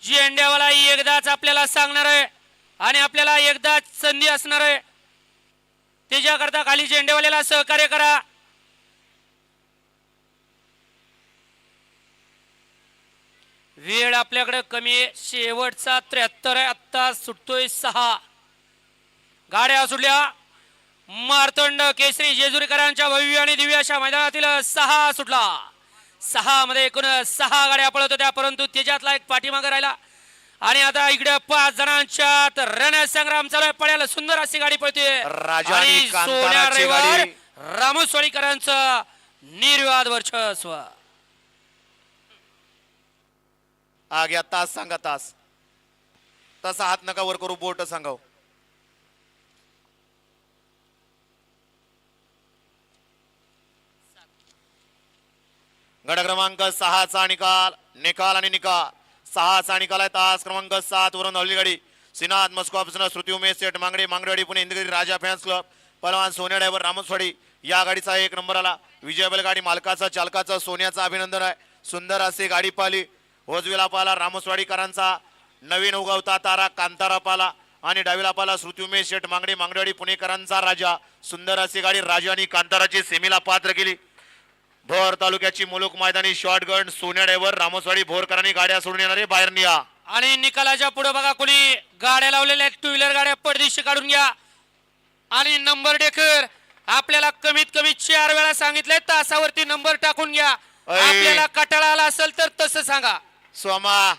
झेंड्यावाला एकदाच आपल्याला सांगणार आहे आणि आपल्याला एकदाच संधी असणार आहे. त्याच्याकरता खाली झेंडेवाल्याला सहकार्य करा. वेळ आपल्याकडे कमी आहे. शेवटचा 73 आहे. आत्ता सुटतोय 6 गाड्या सुटल्या. मार्तंड केसरी जेजुरीकरांच्या भव्य आणि दिव्य अशा मैदानातील 6 सुटला. 6 मध्ये एकूण 6 गाड्या पळत होत्या, परंतु त्याच्यातला एक पाठीमागे राहिला आणि आता इकडे 5 जणांच्यात रणसंग्राम चालू आहे. पळायला सुंदर अशी गाडी पळते. आणि सोन्या रविवार रामस्वाडीकरांचं निर्विवाद वर्चस्व. आग्या तास सांगा, तास तसा हात नका वर करू, बोट सांगाव. गट क्रमांक 6चा निकाल निकाल आणि निकाल 6चा निकाल आहे. तास क्रमांक 7 वरून धावली गाडी श्रीनाथ मस्को ऑप्शनल श्रुती उमेश सेठ मांगडे मांगडेवाडी पुणे इंदगिरी राजा फॅन्स क्लब पहलवान सोन्या ड्रायव्हर रामस्वाडी या गाडीचा 1 नंबर आला. विजय बैलगाडी मालकाचा चालकाचा सोन्याचा अभिनंदन आहे. सुंदर असे गाडी पाहिली. उजवीला पाला रामस्वाडीकरांचा नवीन उगवता तारा कांतारा पाला आणि डावीला पाला श्रुती उमेश शेठ मांगडे मांगडेवाडी पुणेकरांचा राजा. सुंदर अशी गाडी राजा आणि कांताराची सेमीला पात्र केली. भोर तालुक्याची मुलुक मैदानी शॉटगन सोन्या ड्रायव्हर रामस्वाडी भोरकरांनी गाड्या सोडून येणारे बाहेर निघा. आणि निकालाच्या पुढे बघा कोणी गाड्या लावलेल्या 2 व्हीलर गाड्या पडदिशी काढून घ्या. आणि नंबर डेकर आपल्याला कमीत कमी 4 वेळा सांगितले तासावरती नंबर टाकून घ्या. आपल्याला कटाळा आला असेल तर तसं सांगा. सोमा